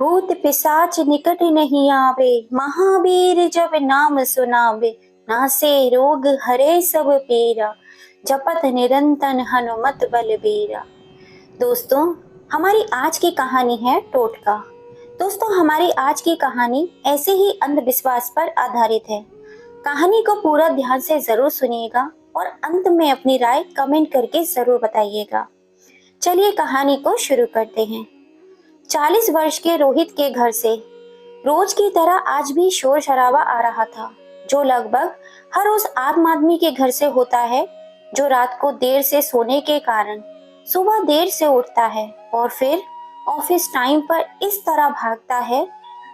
भूत पिशाच निकट नहीं आवे, महावीर जब नाम सुनावे। नासे रोग हरे सब पीरा, जपत निरंतर हनुमत बलबीरा। दोस्तों, हमारी आज की कहानी है टोटका। दोस्तों, हमारी आज की कहानी ऐसे ही अंधविश्वास पर आधारित है। कहानी को पूरा ध्यान से जरूर सुनिएगा और अंत में अपनी राय कमेंट करके जरूर बताइएगा। चलिए कहानी को शुरू करते हैं। 40 वर्ष के रोहित के घर से रोज की तरह आज भी शोर शराबा आ रहा था, जो लगभग हर उस आम आदमी के घर से होता है जो रात को देर से सोने के कारण सुबह देर से उठता है और फिर ऑफिस टाइम पर इस तरह भागता है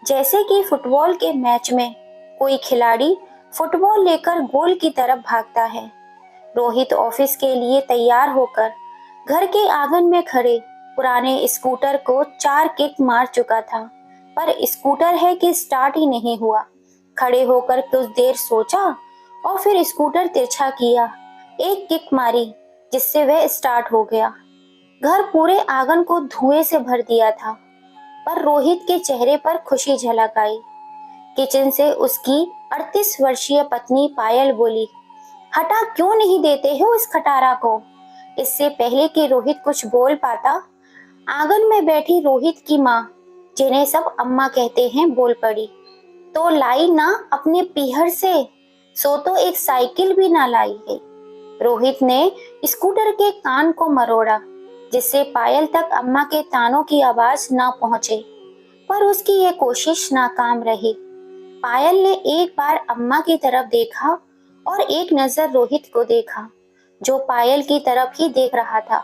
जैसे कि फुटबॉल के मैच में कोई खिलाड़ी फुटबॉल लेकर गोल की तरफ भागता है। रोहित ऑफिस के लिए तैयार होकर घर के आंगन में खड़े पुराने स्कूटर को 4 किक मार चुका था, पर स्कूटर है कि स्टार्ट ही नहीं हुआ। खड़े होकर कुछ देर सोचा और फिर स्कूटर तिरछा किया, एक किक मारी जिससे वह स्टार्ट हो गया। घर पूरे आंगन को धुएं से भर दिया था, पर रोहित के चेहरे पर खुशी झलक आई। किचन से उसकी 38 वर्षीय पत्नी पायल बोली, हटा क्यों नहीं देते हो इस खटारा को। इससे पहले कि रोहित कुछ बोल पाता, आंगन में बैठी रोहित की माँ, जिन्हें सब अम्मा कहते हैं, बोल पड़ी, तो लाई ना अपने पीहर से, सो तो एक साइकिल भी ना लाई है। रोहित ने स्कूटर के कान को मरोड़ा जिससे पायल तक अम्मा के तानों की आवाज ना पहुंचे, पर उसकी ये कोशिश नाकाम रही। पायल ने एक बार अम्मा की तरफ देखा और एक नजर रोहित को देखा, जो पायल की तरफ ही देख रहा था।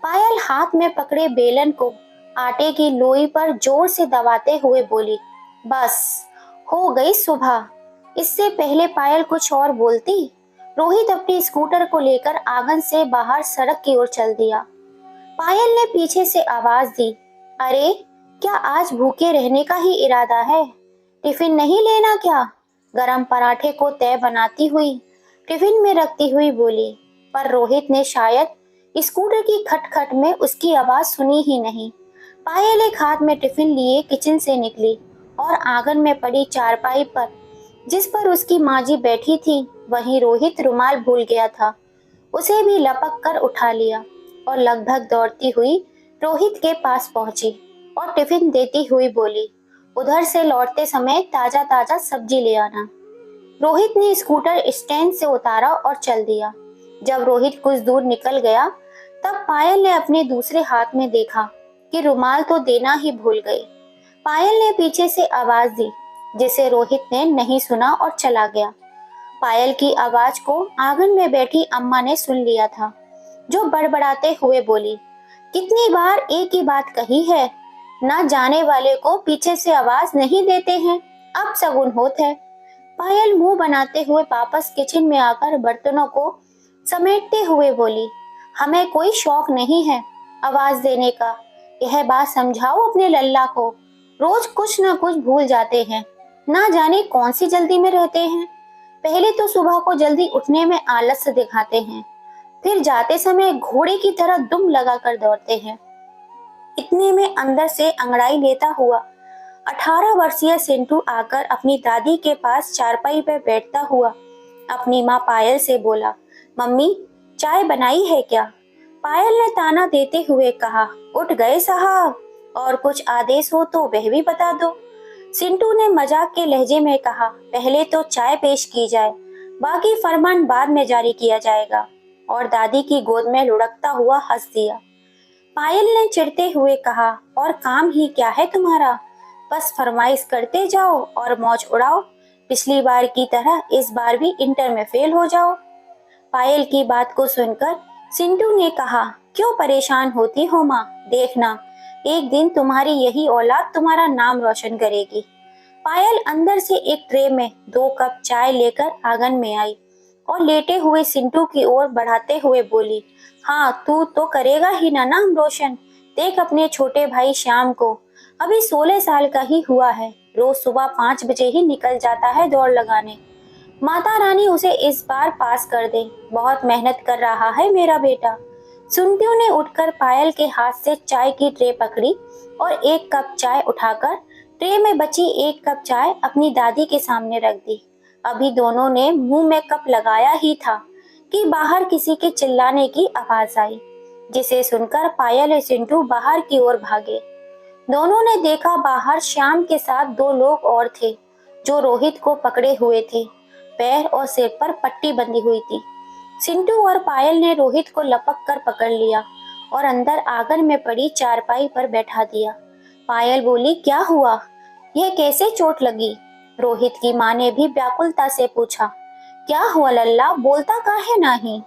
पायल हाथ में पकड़े बेलन को आटे की लोई पर जोर से दबाते हुए बोली, बस हो गई सुबह। इससे पहले पायल कुछ और बोलती, रोहित अपनी स्कूटर को लेकर आंगन से बाहर सड़क की ओर चल दिया। पायल ने पीछे से आवाज दी, अरे क्या आज भूखे रहने का ही इरादा है? टिफिन नहीं लेना क्या? गरम पराठे को तय बनाती हुई टिफिन में रखती हुई बोली, पर रोहित ने शायद स्कूटर की खटखट में उसकी आवाज सुनी ही नहीं। पायल एक हाथ में टिफिन लिए किचन से निकली और आंगन में पड़ी चारपाई पर, जिस पर उसकी माँ जी बैठी थी, वहीं रोहित रुमाल भूल गया था, उसे भी लपक कर उठा लिया और लगभग दौड़ती हुई रोहित के पास पहुंची और टिफिन देती हुई बोली, उधर से लौटते समय ताजा ताजा सब्जी ले आना। रोहित ने स्कूटर स्टैंड से उतारा और चल दिया। जब रोहित कुछ दूर निकल गया, तब पायल ने अपने दूसरे हाथ में देखा कि रुमाल तो देना ही भूल गए। पायल ने पीछे से आवाज दी, जिसे रोहित ने नहीं सुना और चला गया। पायल की आवाज को आंगन में बैठी अम्मा ने सुन लिया था, जो बड़बड़ाते हुए बोली, कितनी बार एक ही बात कही है, ना जाने वाले को पीछे से आवाज नहीं देते हैं, अब शगुन होत है। पायल मुंह बनाते हुए वापस किचन में आकर बर्तनों को समेटते हुए बोली, हमें कोई शौक नहीं है आवाज देने का, यह बात समझाओ अपने लल्ला को, रोज कुछ ना कुछ भूल जाते हैं, ना जाने कौन सी जल्दी में रहते हैं। पहले तो सुबह को जल्दी उठने में आलस दिखाते हैं, फिर जाते समय घोड़े की तरह दुम लगा कर दौड़ते हैं। इतने में अंदर से अंगड़ाई लेता हुआ 18 वर्षीय सिंटू आकर अपनी दादी के पास चारपाई पर बैठता हुआ अपनी माँ पायल से बोला, मम्मी चाय बनाई है क्या? पायल ने ताना देते हुए कहा, उठ गए साहब, और कुछ आदेश हो तो वह भी बता दो। सिंटू ने मजाक के लहजे में कहा, पहले तो चाय पेश की जाए, बाकी फरमान बाद में जारी किया जाएगा, और दादी की गोद में लुढ़कता हुआ हंस दिया। पायल ने चिढ़ते हुए कहा, और काम ही क्या है तुम्हारा, बस फरमाइश करते जाओ और मौज उड़ाओ, पिछली बार की तरह इस बार भी इंटर में फेल हो जाओ। पायल की बात को सुनकर सिंटू ने कहा, क्यों परेशान होती हो माँ, देखना एक दिन तुम्हारी यही औलाद तुम्हारा नाम रोशन करेगी। पायल अंदर से एक ट्रे में 2 कप चाय लेकर आंगन में आई और लेटे हुए सिंटू की ओर बढ़ाते हुए बोली, हाँ तू तो करेगा ही ना नाम रोशन, देख अपने छोटे भाई श्याम को, अभी 16 साल का ही हुआ है, रोज सुबह 5 बजे ही निकल जाता है दौड़ लगाने। माता रानी उसे इस बार पास कर दे, बहुत मेहनत कर रहा है मेरा बेटा। सुंटू ने उठकर पायल के हाथ से चाय की ट्रे पकड़ी और एक कप चाय उठाकर ट्रे में बची एक कप चाय अपनी दादी के सामने रख दी। अभी दोनों ने मुंह में कप लगाया ही था कि बाहर किसी के चिल्लाने की आवाज आई, जिसे सुनकर पायल और चिंटू बाहर की ओर भागे। दोनों ने देखा बाहर श्याम के साथ दो लोग और थे जो रोहित को पकड़े हुए थे। पैर और सिर पर पट्टी बंधी हुई थी। चिंटू और पायल ने रोहित को लपक कर पकड़ लिया और अंदर आंगन में पड़ी चारपाई पर बैठा दिया। पायल बोली, क्या हुआ? यह कैसे चोट लगी? रोहित की माँ ने भी व्याकुलता से पूछा। क्या हुआ लल्ला, बोलता काहे नहीं?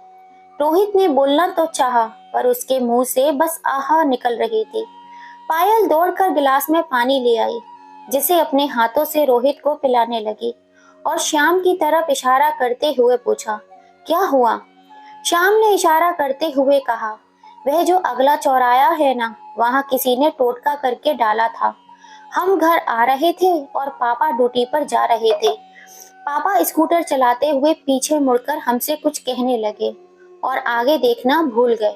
रोहित ने बोलना तो चाहा, पर उसके मुंह से बस आहा निकल रही थी। पायल दौड़कर गिलास में पानी ले आई, जिसे अपने हाथों से रोहित को पिलाने लगी और श्याम की तरफ इशारा करते हुए पूछा, क्या हुआ? श्याम ने इशारा करते हुए कहा, वह जो अगला चौराहा है ना, वहां किसी ने टोटका करके डाला था। हम घर आ रहे थे और पापा ड्यूटी पर जा रहे थे। पापा स्कूटर चलाते हुए पीछे मुड़कर हमसे कुछ कहने लगे और आगे देखना भूल गए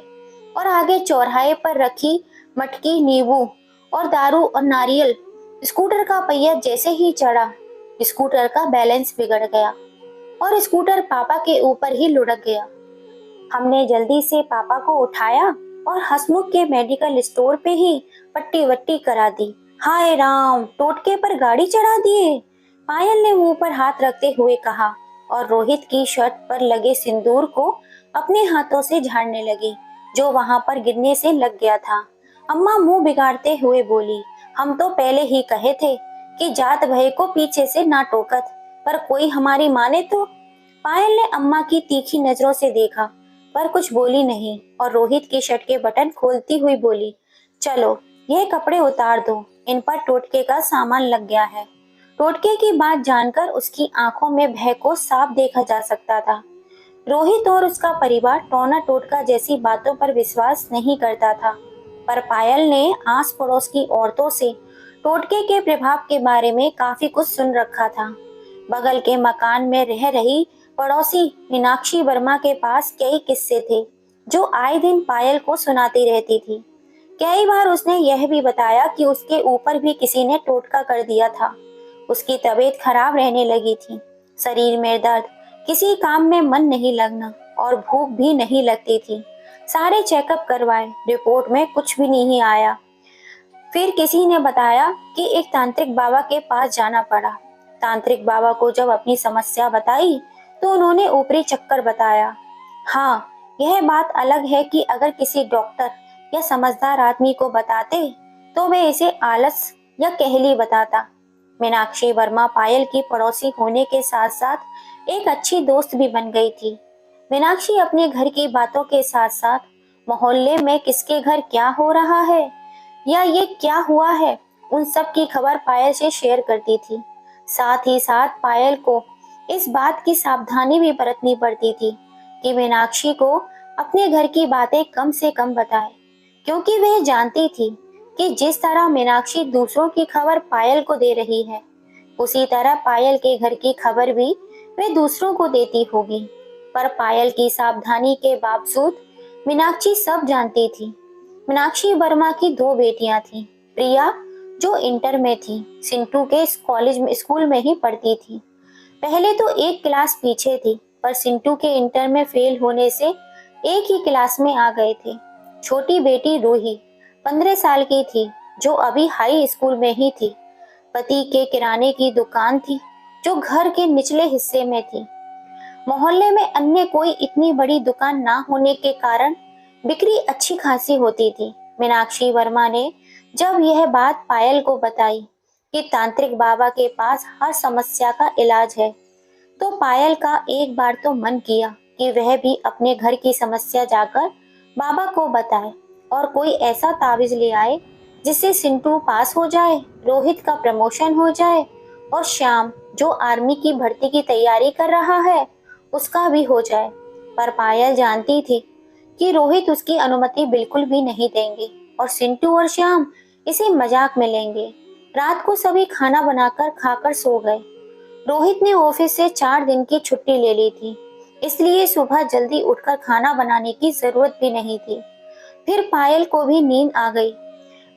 और आगे चौराहे पर रखी मटकी, नींबू और दारू और नारियल। स्कूटर का पहिया जैसे ही चढ़ा, स्कूटर का बैलेंस बिगड़ गया और स्कूटर पापा के ऊपर ही लुढ़क गया। हमने जल्दी से पापा को उठाया और हसमुख के मेडिकल स्टोर पे ही पट्टी वट्टी करा दी। हाय राम, टोटके पर गाड़ी चढ़ा दिए। पायल ने मुंह पर हाथ रखते हुए कहा और रोहित की शर्ट पर लगे सिंदूर को अपने हाथों से झाड़ने लगी, जो वहां पर गिरने से लग गया था। अम्मा मुंह बिगाड़ते हुए बोली, हम तो पहले ही कहे थे कि जात भाई को पीछे से ना टोकत, पर कोई हमारी माने तो। पायल ने अम्मा की तीखी नजरों से देखा, पर कुछ बोली नहीं और रोहित की शर्ट के बटन खोलती हुई बोली, चलो ये कपड़े उतार दो, इन पर टोटके का सामान लग गया है। टोटके की बात जानकर उसकी आंखों में भय को साफ देखा जा सकता था। रोहित और उसका परिवार टोना टोटका जैसी बातों पर विश्वास नहीं करता था, पर पायल ने आस पड़ोस की औरतों से टोटके के प्रभाव के बारे में काफी कुछ सुन रखा था। बगल के मकान में रह रही पड़ोसी मीनाक्षी वर्मा के पास कई किस्से थे जो आए दिन पायल को सुनाती रहती थी। कई बार उसने यह भी बताया कि उसके ऊपर भी किसी ने टोटका कर दिया था। उसकी तबीयत खराब रहने लगी थी, शरीर में दर्द, किसी काम में मन नहीं लगना और भूख भी नहीं लगती थी। सारे चेकअप करवाए, रिपोर्ट में कुछ भी नहीं आया। फिर किसी ने बताया कि एक तांत्रिक बाबा के पास जाना पड़ा। तांत्रिक बाबा को जब अपनी समस्या बताई तो उन्होंने ऊपरी चक्कर बताया। हाँ, यह बात अलग है कि अगर किसी डॉक्टर या समझदार आदमी को बताते तो वे इसे आलस या कहली बताता। मीनाक्षी वर्मा पायल की पड़ोसी होने के साथ साथ एक अच्छी दोस्त भी बन गई थी। मीनाक्षी अपने घर की बातों के साथ साथ मोहल्ले में किसके घर क्या हो रहा है या ये क्या हुआ है, उन सब की खबर पायल से शेयर करती थी। साथ ही साथ पायल को इस बात की सावधानी भी बरतनी पड़ती थी कि मीनाक्षी को अपने घर की बातें कम से कम बताए, क्योंकि वह जानती थी कि जिस तरह मीनाक्षी दूसरों की खबर पायल को दे रही है, उसी तरह पायल के घर की खबर भी वे दूसरों को देती होगी। पर पायल की सावधानी के बावजूद मीनाक्षी सब जानती थी। मीनाक्षी वर्मा की दो बेटियां थीं। प्रिया जो इंटर में थी, सिंटू के स्कूल में ही पढ़ती थी। पहले तो एक क्लास पीछे थी, पर सिंटू के इंटर में फेल होने से एक ही क्लास में आ गए थे। छोटी बेटी रूही 15 साल की थी, जो अभी हाई स्कूल में ही थी। पति के किराने की दुकान थी जो घर के निचले हिस्से में थी। मोहल्ले में अन्य कोई इतनी बड़ी दुकान ना होने के कारण बिक्री अच्छी खासी होती थी। मीनाक्षी वर्मा ने जब यह बात पायल को बताई कि तांत्रिक बाबा के पास हर समस्या का इलाज है, तो पायल का एक बार तो मन किया कि वह भी अपने घर की समस्या जाकर बाबा को बताए और कोई ऐसा तावीज ले आए जिससे सिंटू पास हो जाए, रोहित का प्रमोशन हो जाए और श्याम जो आर्मी की भर्ती की तैयारी कर रहा है उसका भी हो जाए। पर पायल जानती थी कि रोहित उसकी अनुमति बिल्कुल भी नहीं देंगे और सिंटू और श्याम इसे मजाक में लेंगे। रात को सभी खाना बनाकर खाकर सो गए। रोहित ने ऑफिस से 4 दिन की छुट्टी ले ली थी, इसलिए सुबह जल्दी उठकर खाना बनाने की जरूरत भी नहीं थी। फिर पायल को भी नींद आ गई।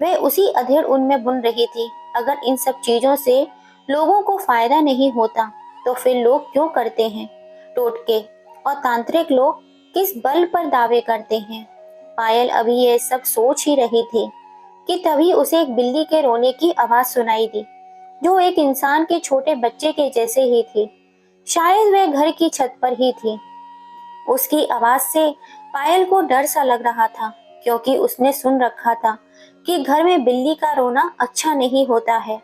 वह उसी अधेड़ उनमें बुन रही थी। अगर इन सब चीजों से लोगों को फायदा नहीं होता तो फिर लोग क्यों करते हैं? टोटके और तांत्रिक लोग किस बल पर दावे करते हैं? पायल अभी ये सब सोच ही रही थी कि तभी उसे एक बिल्ली के रोने की आवाज सुनाई दी, जो एक इंसान के छोटे बच्चे के जैसे ही थी। शायद वह घर की छत पर ही थी। उसकी आवाज से पायल को डर सा लग रहा था, क्योंकि उसने सुन रखा था कि घर में बिल्ली का रोना अच्छा नहीं होता है।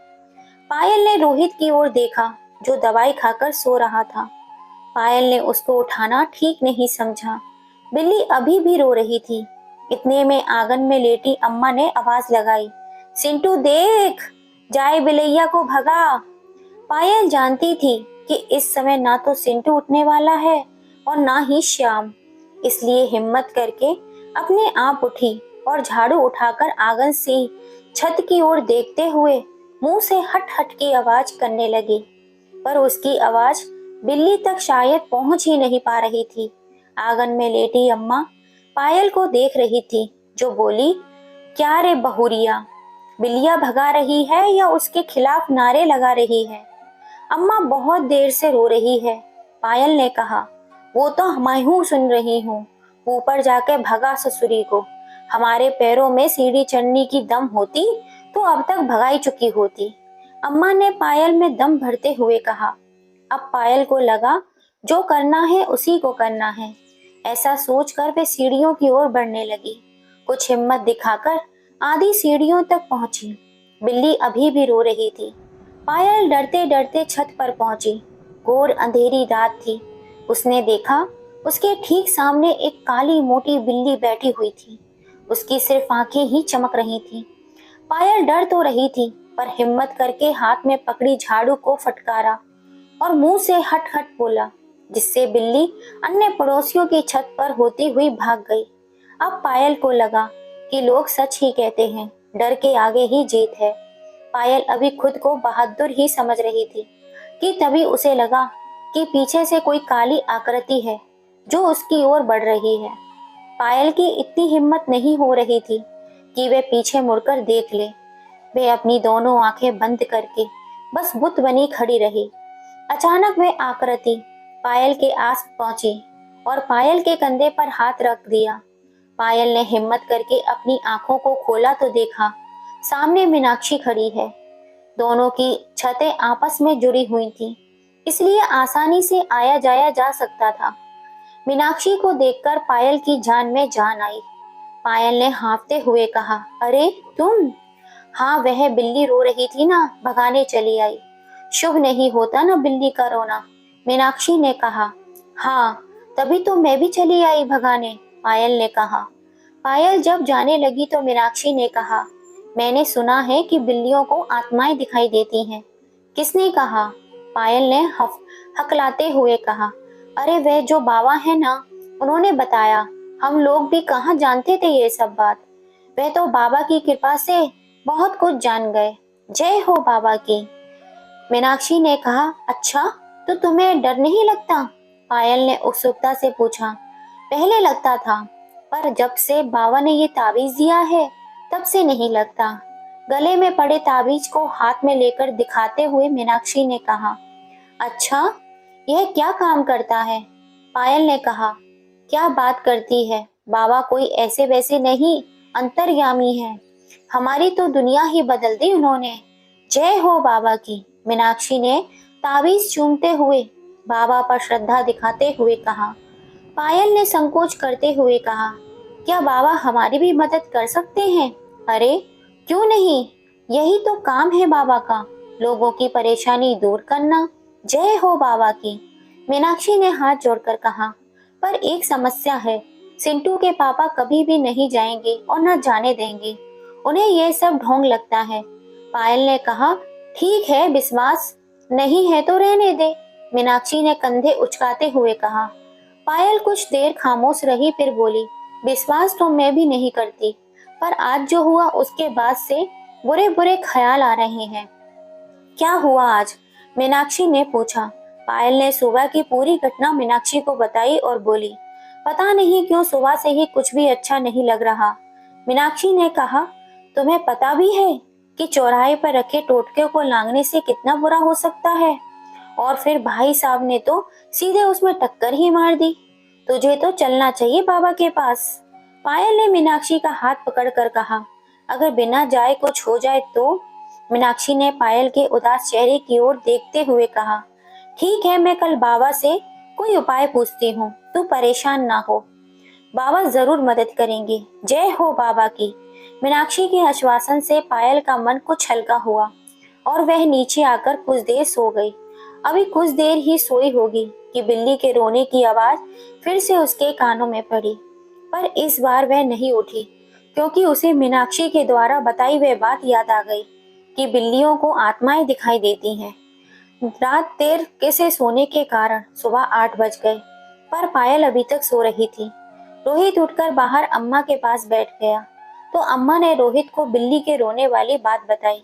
पायल ने रोहित की ओर देखा, जो दवाई खाकर सो रहा था। पायल ने उसको उठाना ठीक नहीं समझा। बिल्ली अभी भी रो रही थी। इतने में आंगन में लेटी अम्मा ने आवाज लगाई, सिंटू देख, जाए बिलैया को भगा। पायल जानती थी कि इस समय ना तो सिंटू उठने वाला है और ना ही श्याम, इसलिए हिम्मत करके अपने आप उठी और झाड़ू उठाकर आंगन से छत की ओर देखते हुए मुंह से हट हट की आवाज करने लगी। पर उसकी आवाज बिल्ली तक शायद पहुंच ही नहीं पा रही थी। आंगन में लेटी अम्मा पायल को देख रही थी, जो बोली, क्या रे बहुरिया, बिल्लियां भगा रही है या उसके खिलाफ नारे लगा रही है? अम्मा बहुत देर से रो रही है। पायल ने कहा, वो तो मैं हूँ सुन रही हूँ, ऊपर जाके भगा ससुरी को। हमारे पैरों में सीढ़ी चढ़ने की दम होती तो अब तक भगाई चुकी होती। अम्मा ने पायल में दम भरते हुए कहा। अब पायल को लगा जो करना है उसी को करना है। ऐसा सोचकर वे सीढ़ियों की ओर बढ़ने लगी। कुछ हिम्मत दिखाकर आधी सीढ़ियों तक पहुंची। बिल्ली अभी भी रो रही थी। पायल डरते डरते छत पर पहुंची। घोर अंधेरी रात थी। उसने देखा उसके ठीक सामने एक काली मोटी बिल्ली बैठी हुई थी। उसकी सिर्फ आंखें ही चमक रही थी। पायल डर तो रही थी, पर हिम्मत करके हाथ में पकड़ी झाड़ू को फटकारा और मुंह से हट हट बोला, जिससे बिल्ली अन्य पड़ोसियों की छत पर होती हुई भाग गई। अब पायल को लगा कि लोग सच ही कहते हैं, डर के आगे ही जीत है। पायल अभी खुद को बहादुर ही समझ रही थी कि तभी उसे लगा कि पीछे से कोई काली आकृति है जो उसकी ओर बढ़ रही है। पायल की इतनी हिम्मत नहीं हो रही थी कि वे पीछे मुड़कर देख ले। वे अपनी दोनों आंखें बंद करके बस बुत बनी खड़ी रही। अचानक वह आकृति पायल के आस पहुंची और पायल के कंधे पर हाथ रख दिया। पायल ने हिम्मत करके अपनी आंखों को खोला तो देखा सामने मीनाक्षी खड़ी है। दोनों की छतें आपस में जुड़ी हुई थी, इसलिए आसानी से आया जाया जा सकता था। मीनाक्षी को देखकर पायल की जान में जान आई। पायल ने हाँफते हुए कहा, अरे तुम? हाँ, वह बिल्ली रो रही थी ना, भगाने चली आई। शुभ नहीं होता ना बिल्ली का रोना, मीनाक्षी ने कहा। हाँ, तभी तो मैं भी चली आई भगाने, पायल ने कहा। पायल जब जाने लगी तो मीनाक्षी ने कहा, मैंने सुना है कि बिल्लियों को आत्माएं दिखाई देती हैं। किसने कहा? पायल ने हकलाते हुए कहा, अरे वह जो बाबा है ना, उन्होंने बताया। हम लोग भी कहाँ जानते थे ये सब बात। वह तो बाबा की कृपा से बहुत कुछ जान गए। जय हो बाबा की। मीनाक्षी ने कहा, अच्छा, तो तुम्हें डर नहीं लगता? पायल ने उत्सुकता से पूछा। पहले लगता था, पर जब से बाबा ने ये ताबीज दिया है तब से नहीं लगता। गले में पड़े ताबीज को हाथ में लेकर दिखाते हुए मीनाक्षी ने कहा, अच्छा, यह क्या काम करता है? पायल ने कहा, क्या बात करती है, बाबा कोई ऐसे वैसे नहीं, अंतर्यामी है। हमारी तो दुनिया ही बदल दी उन्होंने। जय हो बाबा की। मीनाक्षी ने ताबीज चूमते हुए बाबा पर श्रद्धा दिखाते हुए कहा। पायल ने संकोच करते हुए कहा, क्या बाबा हमारी भी मदद कर सकते हैं? अरे क्यों नहीं, यही तो काम है बाबा का, लोगों की परेशानी दूर करना। जय हो बाबा की। मीनाक्षी ने हाथ जोड़कर कहा, पर एक समस्या है, सिंटू के पापा कभी भी नहीं जाएंगे और न जाने देंगे। उन्हें यह सब ढोंग लगता है। पायल ने कहा, ठीक है, विश्वास नहीं है तो रहने दे। मीनाक्षी ने कंधे उचकाते हुए कहा। पायल कुछ देर खामोश रही, फिर बोली, विश्वास तो मैं भी नहीं करती, पर आज जो हुआ उसके बाद से बुरे बुरे ख्याल आ रहे हैं। क्या हुआ आज? मीनाक्षी ने पूछा। पायल ने सुबह की पूरी घटना मीनाक्षी को बताई और बोली, पता नहीं क्यों सुबह से ही कुछ भी अच्छा नहीं लग रहा। मीनाक्षी ने कहा, तुम्हें पता भी है कि चौराहे पर रखे टोटके को लांघने से कितना बुरा हो सकता है? और फिर भाई साहब ने तो सीधे उसमें टक्कर ही मार दी। तुझे तो चलना चाहिए बाबा के पास। पायल ने मीनाक्षी का हाथ पकड़कर कहा, अगर बिना जाए कुछ हो जाए तो? मीनाक्षी ने पायल के उदास चेहरे की ओर देखते हुए कहा, ठीक है, मैं कल बाबा से कोई उपाय पूछती हूँ, तू परेशान ना हो, बाबा जरूर मदद करेंगे। जय हो बाबा की। मीनाक्षी के आश्वासन से पायल का मन कुछ हल्का हुआ और वह नीचे आकर कुछ देर सो गई। अभी कुछ देर ही सोई होगी कि बिल्ली के रोने की आवाज फिर से उसके कानों में पड़ी, पर इस बार वह नहीं उठी, क्योंकि उसे मीनाक्षी के द्वारा बताई वह बात याद आ गई कि बिल्लियों को आत्माएं दिखाई देती हैं। रात देर से सोने के कारण सुबह 8 बज गए, पर पायल अभी तक सो रही थी। रोहित उठकर बाहर अम्मा के पास बैठ गया, तो अम्मा ने रोहित को बिल्ली के रोने वाली बात बताई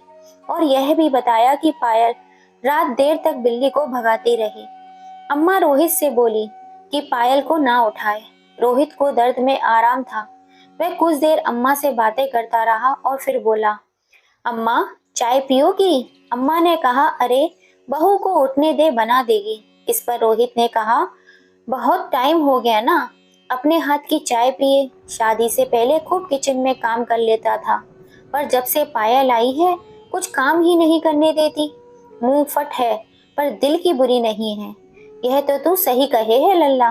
और यह भी बताया कि पायल रात देर तक बिल्ली को भगाती रही। अम्मा रोहित से बोली कि पायल को ना उठाए। रोहित को दर्द में आराम था। वह कुछ देर अम्मा से बातें करता रहा और फिर बोला, अम्मा चाय पियोगी? अम्मा ने कहा, अरे बहू को उठने दे, बना देगी। इस पर रोहित ने कहा, बहुत टाइम हो गया ना, अपने हाथ की चाय पिए। शादी से पहले खूब किचन में काम कर लेता था, पर जब से पायल आई है कुछ काम ही नहीं करने देती। मुंह फट है पर दिल की बुरी नहीं है। यह तो तू सही कहे है लल्ला,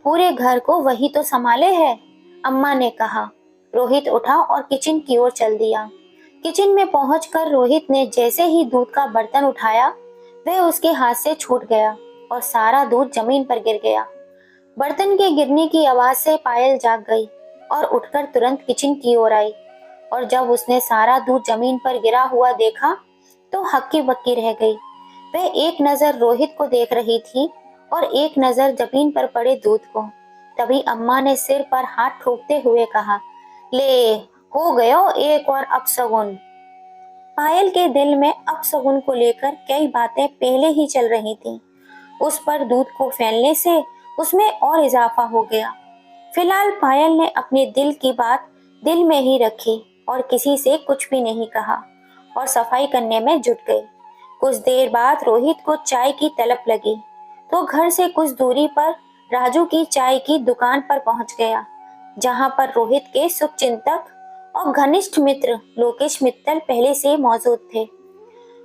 पूरे घर को वही तो संभाले है, अम्मा ने कहा। रोहित उठा और किचन की ओर चल दिया। किचन में पहुंचकर रोहित ने जैसे ही दूध का बर्तन उठाया, वह उसके हाथ से छूट गया और सारा दूध जमीन पर गिर गया। बर्तन के गिरने की आवाज से पायल जाग गई और उठकर तुरंत किचन की ओर आई, और जब उसने सारा दूध जमीन पर गिरा हुआ देखा तो हक्की बक्की रह गई। वह एक नजर रोहित को देख रही थी और एक नजर जमीन पर पड़े दूध को। तभी अम्मा ने सिर पर हाथ ठोकते हुए कहा, ले हो गयो एक और अपशगुन। पायल के दिल में अपशगुन को लेकर कई बातें पहले ही चल रही थीं। उस पर दूध को फैलने से उसमें और इजाफा हो गया। फिलहाल पायल ने अपने दिल की बात दिल में ही रखी और किसी से कुछ भी नहीं कहा और सफाई करने में जुट गई। कुछ देर बाद रोहित को चाय की तलब लगी, तो घर से कुछ दूरी पर राजू की चाय की दुकान पर पहुंच गया, जहां पर रोहित के शुभचिंतक और घनिष्ठ मित्र लोकेश मित्तल पहले से मौजूद थे।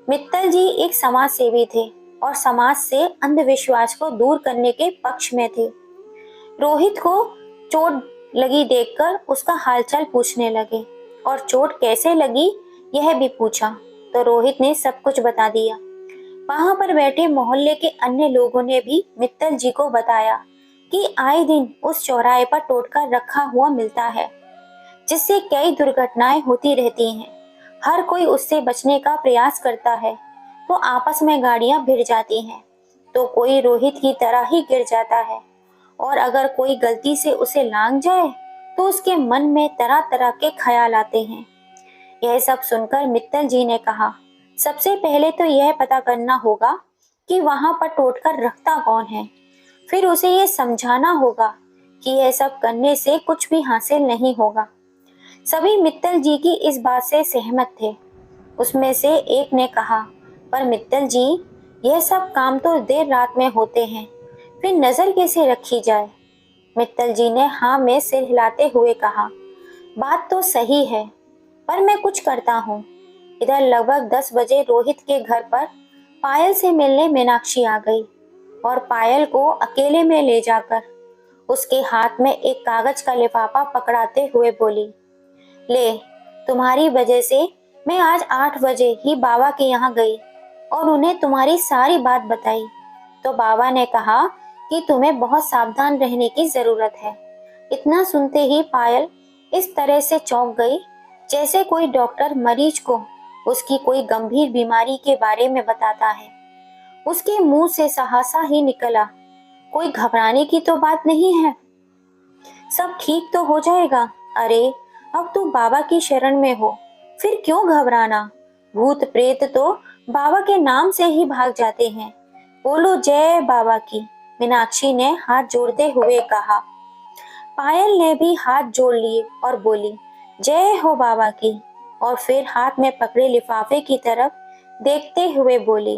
मित्तल जी एक समाज सेवी थे और समाज से अंधविश्वास को दूर करने के पक्ष में थे। रोहित को चोट लगी देखकर उसका हालचाल पूछने लगे और चोट कैसे लगी यह भी पूछा, तो रोहित ने सब कुछ बता दिया। वहां पर बैठे मोहल्ले के अन्य लोगों ने भी मित्तल जी को बताया कि आए दिन उस चौराहे पर टोटका रखा हुआ मिलता है, जिससे कई दुर्घटनाएं होती रहती हैं। हर कोई उससे बचने का प्रयास करता है तो आपस में गाड़ियां भिड़ जाती हैं, तो कोई रोहित की तरह ही गिर जाता है, और अगर कोई गलती से उसे लांघ जाए तो उसके मन में तरह तरह के ख्याल आते हैं। यह सब सुनकर मित्तल जी ने कहा, सबसे पहले तो यह पता करना होगा कि वहां पर टोटका रखता कौन है, फिर उसे यह समझाना होगा कि यह सब करने से कुछ भी हासिल नहीं होगा। सभी मित्तल जी की इस बात से सहमत थे। उसमें से एक ने कहा, पर मित्तल जी यह सब काम तो देर रात में होते हैं, फिर नजर कैसे रखी जाए? मित्तल जी ने हाँ में सिर हिलाते हुए कहा, बात तो सही है, पर मैं कुछ करता हूँ। इधर लगभग 10 बजे रोहित के घर पर पायल से मिलने मीनाक्षी आ गई और पायल को अकेले में ले जाकर उसके हाथ में एक कागज का लिफाफा पकड़ाते हुए बोली, ले, तुम्हारी वजह से मैं आज 8 बजे ही बाबा के यहाँ गई और उन्हें तुम्हारी सारी बात बताई, तो बाबा ने कहा कि तुम्हें बहुत सावधान रहने की जरूरत है। इतना सुनते ही पायल इस तरह से चौंक गई जैसे कोई डॉक्टर मरीज को उसकी कोई गंभीर बीमारी के बारे में बताता है। उसके मुंह से सहसा ही निकला, कोई घबराने की तो बात नहीं है, सब ठीक तो हो जाएगा। अरे अब तू बाबा की शरण में हो, फिर क्यों घबराना? भूत प्रेत तो बाबा के नाम से ही भाग जाते हैं। बोलो जय बाबा की, मीनाक्षी ने हाथ जोड़ते हुए कहा। पायल ने भी हाथ जोड़ लिए और बोली, जय हो बाबा की। और फिर हाथ में पकड़े लिफाफे की तरफ देखते हुए बोली,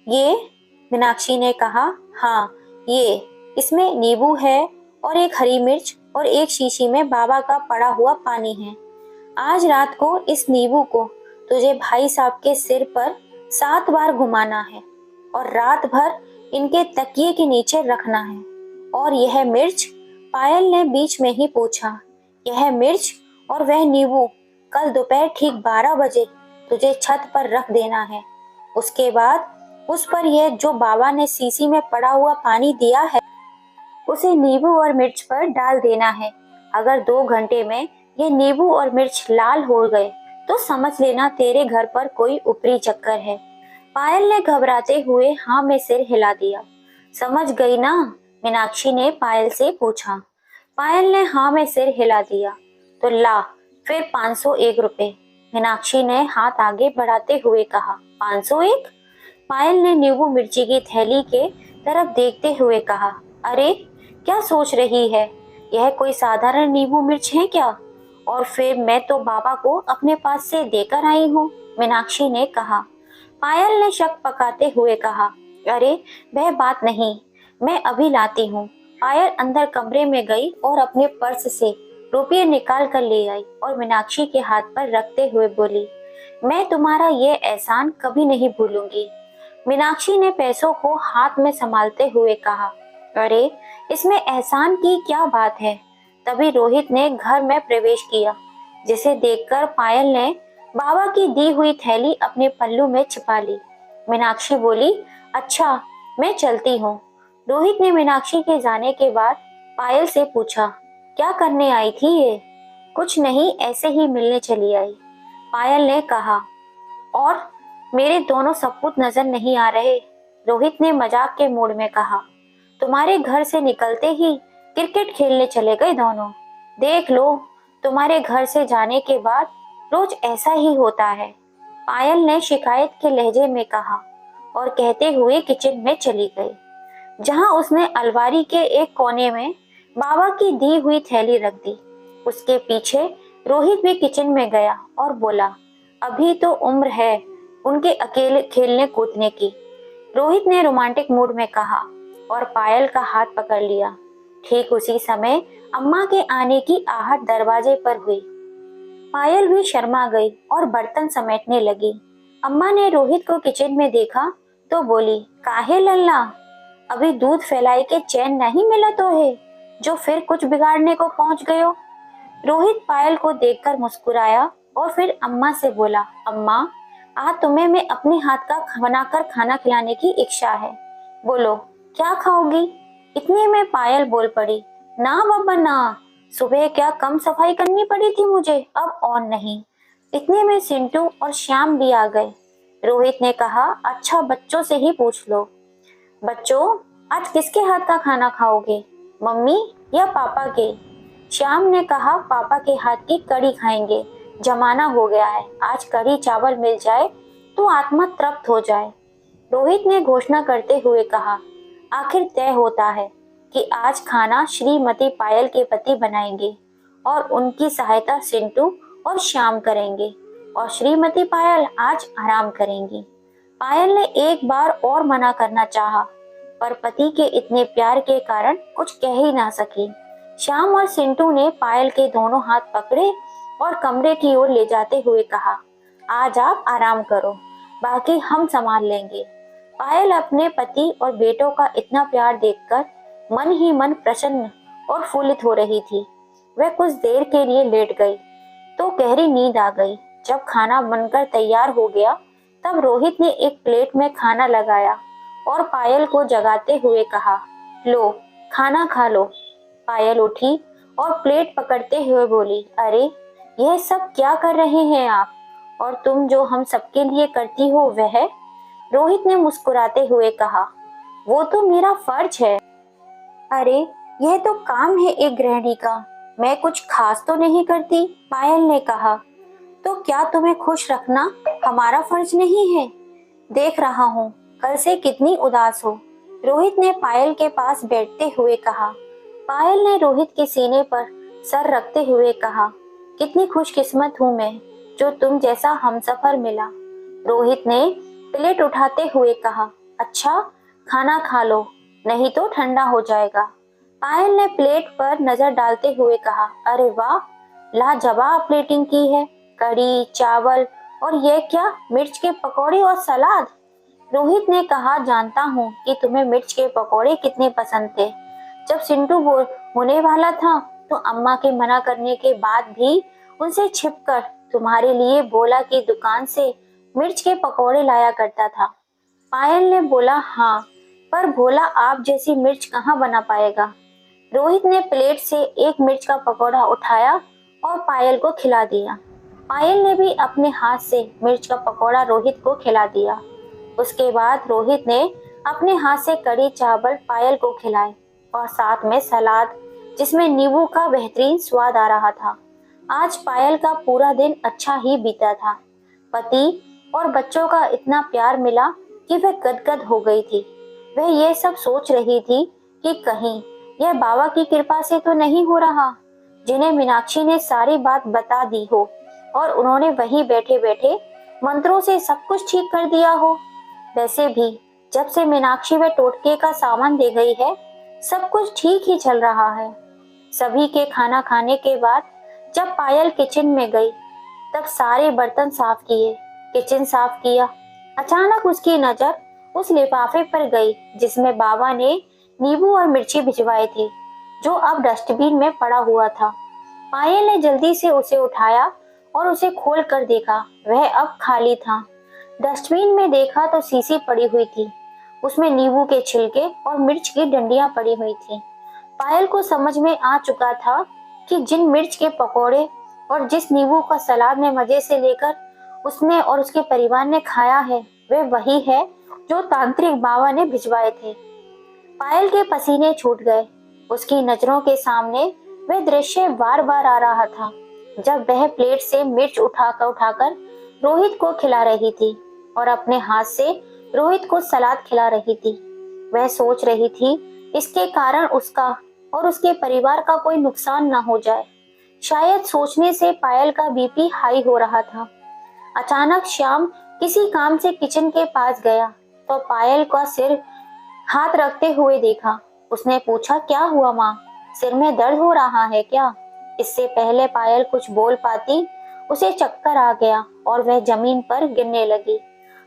ये? मीनाक्षी ने कहा, हाँ ये, इसमें नींबू है और एक हरी मिर्च और एक शीशी में बाबा का पड़ा हुआ पानी है। आज रात को इस नींबू को तुझे भाई साहब के सिर पर 7 बार घुमाना है और रात भर इनके तकिए के नीचे रखना है। और यह मिर्च, पायल ने बीच में ही पूछा, यह मिर्च और वह नींबू कल दोपहर ठीक 12 बजे तुझे छत पर रख देना है। उसके बाद उस पर यह जो बाबा ने शीशी में पड़ा हुआ पानी दिया है उसे नींबू और मिर्च पर डाल देना है। अगर 2 घंटे में ये नींबू और मिर्च लाल हो गए तो समझ लेना तेरे घर पर कोई ऊपरी चक्कर है। पायल ने घबराते हुए हाँ में सिर हिला दिया। समझ गई ना? मीनाक्षी ने पायल से पूछा। पायल ने हाँ में सिर हिला दिया। तो ला फिर 501 रुपए। मीनाक्षी ने हाथ आगे बढ़ाते हुए कहा। 501? पायल ने नींबू मिर्ची की थैली के तरफ देखते हुए कहा, अरे क्या सोच रही है, यह कोई साधारण नींबू मिर्च है क्या? और फिर मैं तो बाबा को अपने पास से देकर आई हूँ, मीनाक्षी ने कहा। पायल ने शक पकाते हुए कहा, अरे वह बात नहीं, मैं अभी लाती हूँ। पायल अंदर कमरे में गई और अपने पर्स से रुपये निकाल कर ले आई और मीनाक्षी के हाथ पर रखते हुए बोली, मैं तुम्हारा ये एहसान कभी नहीं भूलूंगी। मीनाक्षी ने पैसों को हाथ में संभालते हुए कहा, अरे इसमें एहसान की क्या बात है। तभी रोहित ने घर में प्रवेश किया, जिसे देखकर पायल ने बाबा की दी हुई थैली अपने पल्लू में छिपा ली। मीनाक्षी बोली, अच्छा मैं चलती हूँ। रोहित ने मीनाक्षी के जाने के बाद पायल से पूछा, क्या करने आई थी ये? कुछ नहीं, ऐसे ही मिलने चली आई, पायल ने कहा। और मेरे दोनों सपूत नजर नहीं आ रहे? रोहित ने मजाक के मूड में कहा। तुम्हारे घर से निकलते ही क्रिकेट खेलने चले गए दोनों। देख लो, तुम्हारे घर से जाने के बाद रोज ऐसा ही होता है, पायल ने शिकायत के लहजे में कहा और कहते हुए किचन में चली गई, जहां उसने अलमारी के एक कोने में बाबा की दी हुई थैली रख दी। उसके पीछे रोहित भी किचन में गया और बोला, अभी तो उम्र है उनके अकेले खेलने कूदने की, रोहित ने रोमांटिक मूड में कहा और पायल का हाथ पकड़ लिया। ठीक उसी समय अम्मा के आने की आहट दरवाजे पर हुई। पायल भी शर्मा गई और बर्तन समेटने लगी। अम्मा ने रोहित को किचन में देखा तो बोली, काहे लल्ला, अभी दूध फैलाई के चैन नहीं मिला तो है, जो फिर कुछ बिगाड़ने को पहुंच गयो। रोहित पायल को देखकर मुस्कुराया और फिर अम्मा से बोला, अम्मा आज तुम्हें मैं अपने हाथ का बनाकर खाना खिलाने की इच्छा है, बोलो क्या खाओगी? इतने में पायल बोल पड़ी, ना बाबा ना, सुबह क्या कम सफाई करनी पड़ी थी मुझे, अब और नहीं। इतने में सिंटू और श्याम भी आ गए। रोहित ने कहा, अच्छा बच्चों से ही पूछ लो। बच्चों आज किसके हाथ का खाना खाओगे, मम्मी या पापा के? श्याम ने कहा, पापा के हाथ की कढ़ी खाएंगे, जमाना हो गया है, आज कढ़ी चावल मिल जाए तो आत्मा तृप्त हो जाए। रोहित ने घोषणा करते हुए कहा, आखिर तय होता है कि आज खाना श्रीमती पायल के पति बनाएंगे और उनकी सहायता सिंटू और श्याम करेंगे और श्रीमती पायल आज आराम करेंगी। पायल ने एक बार और मना करना चाहा, पर पति के इतने प्यार के कारण कुछ कह ही ना सकी। श्याम और सिंटू ने पायल के दोनों हाथ पकड़े और कमरे की ओर ले जाते हुए कहा, आज आप आराम करो, बाकी हम संभाल लेंगे। पायल अपने पति और बेटों का इतना प्यार देखकर मन ही मन प्रसन्न और फूलित हो रही थी। वह कुछ देर के लिए लेट गई तो गहरी नींद आ गई। जब खाना बनकर तैयार हो गया तब रोहित ने एक प्लेट में खाना लगाया और पायल को जगाते हुए कहा, लो खाना खा लो। पायल उठी और प्लेट पकड़ते हुए बोली, अरे यह सब क्या कर रहे हैं आप, और तुम जो हम सबके लिए करती हो वह? रोहित ने मुस्कुराते हुए कहा, वो तो मेरा फर्ज है। अरे यह तो काम है एक गृहिणी का, मैं कुछ खास तो नहीं करती, पायल ने कहा। तो क्या तुम्हें खुश रखना हमारा फर्ज नहीं है? देख रहा हूँ कल से कितनी उदास हो, रोहित ने पायल के पास बैठते हुए कहा। पायल ने रोहित के सीने पर सर रखते हुए कहा, कितनी खुशकिस्मत हूँ मैं जो तुम जैसा हमसफर मिला। रोहित ने प्लेट उठाते हुए कहा, अच्छा खाना खा लो, नहीं तो ठंडा हो जाएगा। पायल ने प्लेट पर नजर डालते हुए कहा, अरे वाह, लाजवाब प्लेटिंग की है, कढ़ी चावल और ये क्या, मिर्च के पकौड़े और सलाद। रोहित ने कहा, जानता हूँ कि तुम्हें मिर्च के पकौड़े कितने पसंद थे। जब सिंटू होने वाला था तो अम्मा के मना करने के बाद भी उनसे छिपकर तुम्हारे लिए भोला की दुकान से मिर्च के पकौड़े लाया करता था। पायल ने बोला, हाँ, पर भोला आप जैसी मिर्च कहाँ बना पाएगा। रोहित ने प्लेट से एक मिर्च का पकौड़ा उठाया और पायल को खिला दिया। पायल ने भी अपने हाथ से मिर्च का पकौड़ा रोहित को खिला दिया। उसके बाद रोहित ने अपने हाथ से कढ़ी चावल पायल को खिलाए और साथ में सलाद जिसमें नींबू का बेहतरीन स्वाद आ रहा था। आज पायल का पूरा दिन अच्छा ही बीता था। पति और बच्चों का इतना प्यार मिला कि वह गदगद हो गई थी। वह यह सब सोच रही थी कि कहीं यह बाबा की कृपा से तो नहीं हो रहा, जिन्हें मीनाक्षी ने सारी बात बता दी हो और उन्होंने वहीं बैठे बैठे मंत्रों से सब कुछ ठीक कर दिया हो। वैसे भी जब से मीनाक्षी व टोटके का सामान दे गई है, सब कुछ ठीक ही चल रहा है। सभी के खाना खाने के बाद जब पायल किचन में गई तब सारे बर्तन साफ किए, किचन साफ किया। अचानक उसकी नजर उस लिफाफे पर गई जिसमें बाबा ने नींबू और मिर्ची भिजवाए थे, जो अब डस्टबिन में पड़ा हुआ था। पायल ने जल्दी से उसे उठाया और उसे खोल कर देखा, वह अब खाली था। डस्टबिन में देखा तो शीशी पड़ी हुई थी, उसमें नींबू के छिलके और मिर्च की डंडियां पड़ी हुई थी। पायल को समझ में आ चुका था कि जिन मिर्च के पकोड़े और जिस नींबू का सलाद में मजे से लेकर उसने और उसके परिवार ने खाया है, वे वही है जो तांत्रिक बाबा ने भिजवाए थे। पायल के पसीने छूट गए। उसकी नजरों के सामने वह दृश्य बार बार आ रहा था, जब वह प्लेट से मिर्च उठाकर रोहित को खिला रही थी और अपने हाथ से रोहित को सलाद खिला रही थी। वह सोच रही थी इसके कारण उसका और उसके परिवार का कोई नुकसान न हो जाए। शायद सोचने से पायल का बीपी हाई हो रहा था। अचानक श्याम किसी काम से किचन के पास गया तो पायल का सिर हाथ रखते हुए देखा। उसने पूछा, क्या हुआ माँ, सिर में दर्द हो रहा है क्या? इससे पहले पायल कुछ बोल पाती उसे चक्कर आ गया और वह जमीन पर गिरने लगी।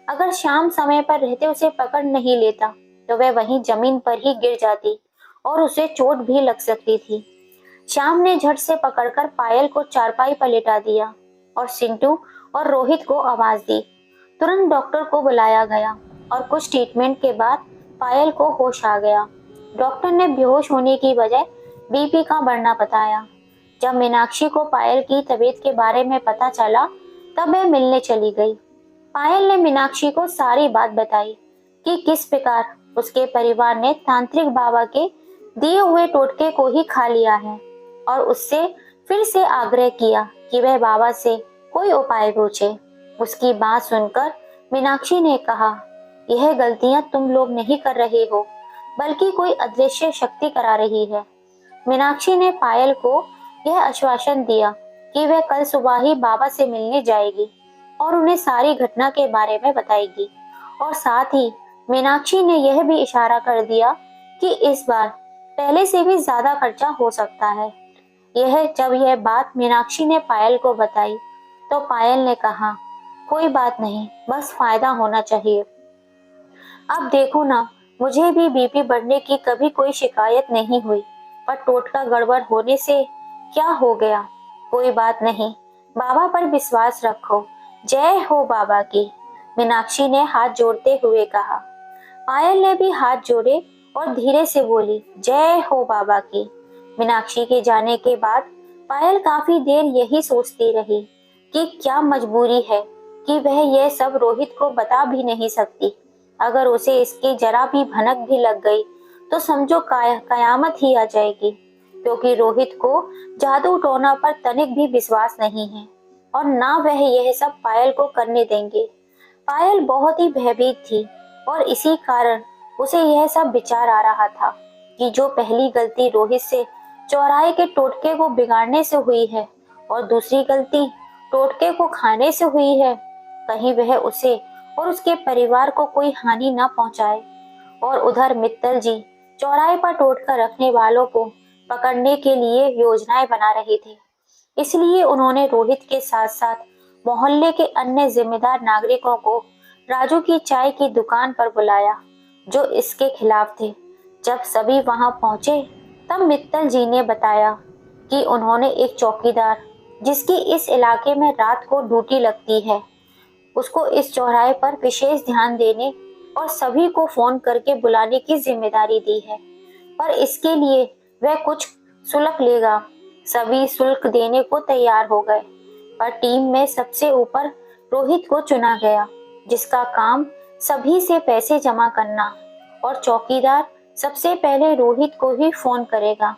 अगर श्याम समय पर रहते उसे पकड़ नहीं लेता तो वह वहीं जमीन पर ही गिर जाती और उसे चोट भी लग सकती थी। श्याम ने झट से पकड़कर पायल को चारपाई पर लेटा दिया और सिंटू और रोहित को आवाज दी। तुरंत डॉक्टर को बुलाया गया और कुछ ट्रीटमेंट के बाद पायल को होश आ गया। डॉक्टर ने बेहोश होने की वजह बीपी का बढ़ना बताया। जब मीनाक्षी को पायल की तबीयत के बारे में पता चला तब वह मिलने चली गई। पायल ने मीनाक्षी को सारी बात बताई कि किस प्रकार उसके परिवार ने तांत्रिक बाबा के दिए हुए टोटके को ही खा लिया है और उससे फिर से आग्रह किया कि वह बाबा से कोई उपाय पूछे। उसकी बात सुनकर मीनाक्षी ने कहा, यह गलतियां तुम लोग नहीं कर रहे हो, बल्कि कोई अदृश्य शक्ति करा रही है। मीनाक्षी ने पायल को यह आश्वासन दिया कि वह कल सुबह ही बाबा से मिलने जाएगी और उन्हें सारी घटना के बारे में बताएगी। और साथ ही मीनाक्षी ने यह भी इशारा कर दिया कि इस बार पहले से भी ज्यादा खर्चा हो सकता है। जब यह बात मीनाक्षी ने पायल को बताई तो पायल ने कहा, कोई बात नहीं, बस फायदा होना चाहिए। अब देखो ना, मुझे भी बीपी बढ़ने की कभी कोई शिकायत नहीं हुई, पर टोटका गड़बड़ होने से क्या हो गया? कोई बात नहीं, बाबा पर विश्वास रखो। जय हो बाबा की, मीनाक्षी ने हाथ जोड़ते हुए कहा। पायल ने भी हाथ जोड़े और धीरे से बोली, जय हो बाबा की। मीनाक्षी के जाने के बाद पायल काफी देर यही सोचती रही कि क्या मजबूरी है कि वह यह सब रोहित को बता भी नहीं सकती। अगर उसे इसकी जरा भी भनक भी लग गई तो समझो कयामत ही आ जाएगी, क्योंकि रोहित को जादू टोना पर तनिक भी विश्वास नहीं है और ना वह यह सब पायल को करने देंगे। पायल बहुत ही भयभीत थी और इसी कारण उसे यह सब विचार आ रहा था कि जो पहली गलती रोहित से चौराहे के टोटके को बिगाड़ने से हुई है, और दूसरी गलती टोटके को खाने से हुई है। कहीं वह उसे और उसके परिवार को कोई हानि न पहुंचाए। और उधर मित्तल जी चौराहे पर टोटका रखने वालों को पकड़ने के लिए योजनाएं बना रहे थे। इसलिए उन्होंने रोहित के साथ साथ मोहल्ले के अन्य जिम्मेदार नागरिकों को राजू की चाय की दुकान पर बुलाया, जो इसके खिलाफ थे। जब सभी वहां पहुंचे तब मित्तल जी ने बताया कि उन्होंने एक चौकीदार, जिसकी इस इलाके में रात को ड्यूटी लगती है, उसको इस चौराहे पर विशेष ध्यान देने और सभी को फोन करके बुलाने की जिम्मेदारी दी है। पर इसके लिए वह कुछ शुल्क लेगा। सभी शुल्क देने को तैयार हो गए, पर टीम में सबसे ऊपर रोहित को चुना गया, जिसका काम सभी से पैसे जमा करना। और चौकीदार सबसे पहले रोहित को ही फोन करेगा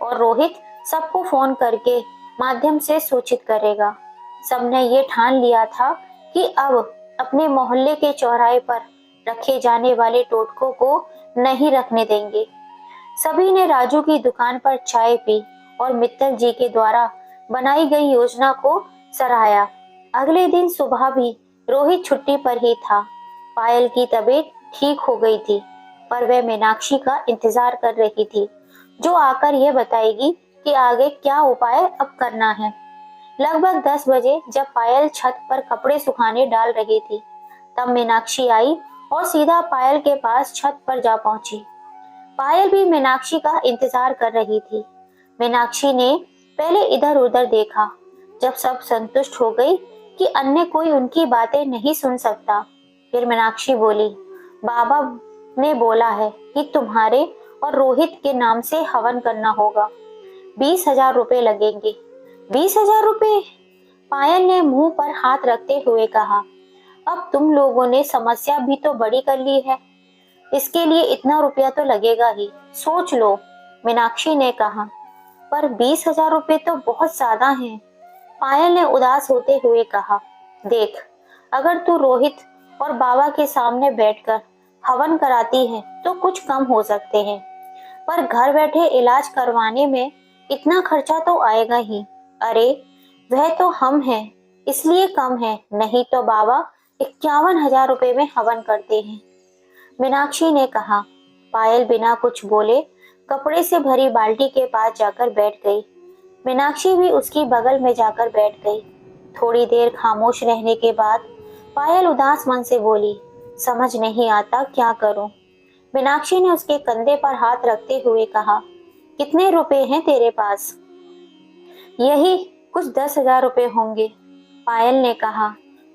और रोहित सबको फोन करके माध्यम से सूचित करेगा। सबने ये ठान लिया था कि अब अपने मोहल्ले के चौराहे पर रखे जाने वाले टोटकों को नहीं रखने देंगे। सभी ने राजू की दुकान पर चाय पी और मित्तल जी के द्वारा बनाई गई योजना को सराहा। अगले दिन सुबह भी रोहित छुट्टी पर ही था। पायल की तबीयत ठीक हो गई थी, पर वह मीनाक्षी का इंतजार कर रही थी, जो आकर यह बताएगी कि आगे क्या उपाय अब करना है। लगभग 10 बजे जब पायल छत पर कपड़े सुखाने डाल रही थी, तब मीनाक्षी आई और सीधा पायल के पास छत पर जा पहुंची। पायल भी मीनाक्षी का इंतजार कर रही थी। मीनाक्षी ने पहले इधर उधर देखा। जब सब संतुष्ट हो गई कि अन्य कोई उनकी बातें नहीं सुन सकता, फिर मीनाक्षी बोली, बाबा ने बोला है कि तुम्हारे और रोहित के नाम से हवन करना होगा। 20,000 रुपए लगेंगे। 20,000 रुपए? पायल ने मुंह पर हाथ रखते हुए कहा, अब तुम लोगों ने समस्या भी तो बड़ी कर ली है, इसके लिए इतना रुपया तो लगेगा ही, सोच लो। मीनाक्षी ने कहा, पर 20,000 रुपए तो बहुत ज्यादा हैं। पायल ने उदास होते हुए कहा, देख, अगर तू रोहित और बाबा के सामने बैठकर हवन कराती है तो कुछ कम हो सकते हैं, पर घर बैठे इलाज करवाने में इतना खर्चा तो आएगा ही। अरे वह तो हम हैं, इसलिए कम है, नहीं तो बाबा 51,000 रुपए में हवन करते हैं। मीनाक्षी ने कहा। पायल बिना कुछ बोले कपड़े से भरी बाल्टी के पास जाकर बैठ गई। मीनाक्षी भी उसकी बगल में जाकर बैठ गई। थोड़ी देर खामोश रहने के बाद पायल उदास मन से बोली, समझ नहीं आता क्या करूं। मीनाक्षी ने उसके कंधे पर हाथ रखते हुए कहा, कितने रुपए हैं तेरे पास? यही कुछ 10,000 रुपए होंगे। पायल ने कहा,